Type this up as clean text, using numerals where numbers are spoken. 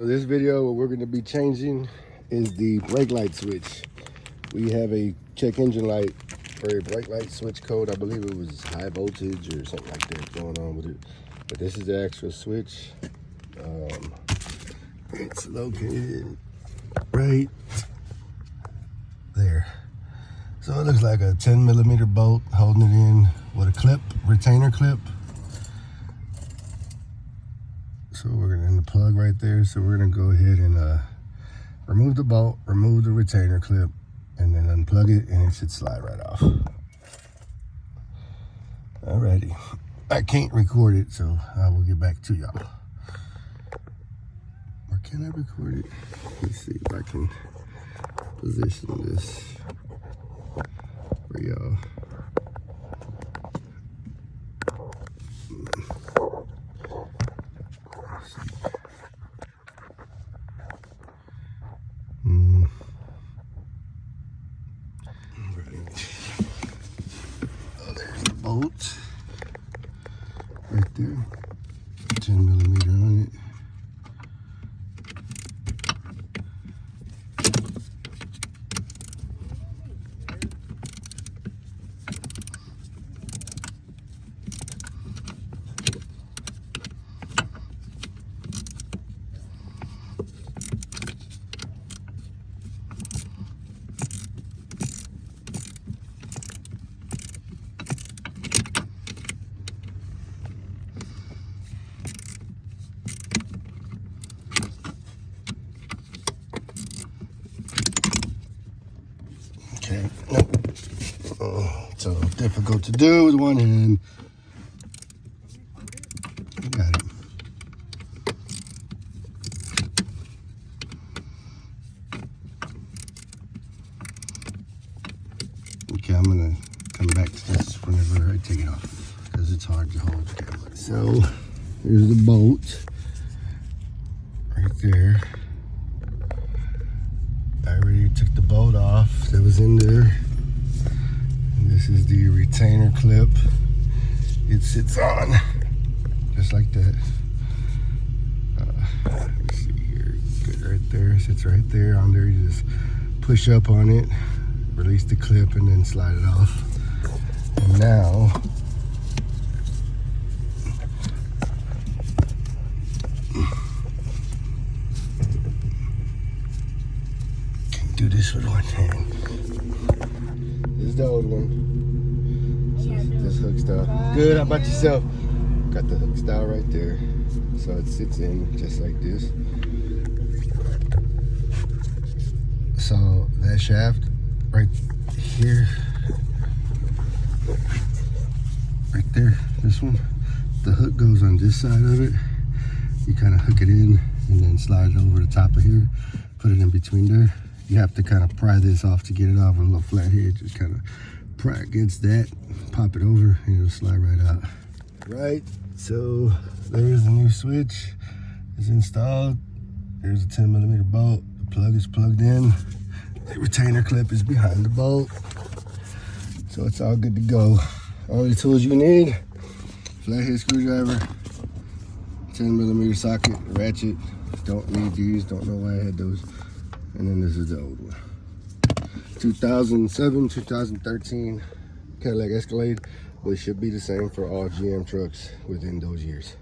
So this video, what we're going to be changing is the brake light switch. We have a check engine light for a brake light switch code. I believe it was high voltage or something like that going on with it. But this is the actual switch. It's located right there. So it looks like a 10mm bolt holding it in with a clip, retainer clip. So we're gonna, in the plug right there, so we're gonna go ahead and remove the bolt, remove the retainer clip, and then unplug it, and it should slide right off. Alrighty, I can't record it, so I will get back to y'all. Or can I record it? Let's see if I can position this for y'all. Oh, there's the bolt right there, 10mm on it. Okay, nope. So difficult to do with one hand. Got it. Okay, I'm gonna come back to this whenever I take it off because it's hard to hold the camera. So here's the bolt right there. I already took the bolt off that was in there. And this is the retainer clip. It sits on just like that. Let me see here. Good, right there. Sits right there. On there, you just push up on it, release the clip, and then slide it off. And now, do this with one hand. This is the old one. This hook style. Good, how about yourself? Got the hook style right there. So it sits in just like this. So that shaft right here, right there, this one, the hook goes on this side of it. You kind of hook it in and then slide it over the top of here, put it in between there. You have to kind of pry this off to get it off with a little flat head. Just kind of pry against that, pop it over, and it'll slide right out. Right, so there's the new switch. It's installed. There's a 10mm bolt. The plug is plugged in. The retainer clip is behind the bolt. So it's all good to go. All the tools you need: flathead screwdriver, 10mm socket, ratchet. Don't need these, don't know why I had those. And then this is the old one. 2007, 2013 Cadillac Escalade, but it should be the same for all GM trucks within those years.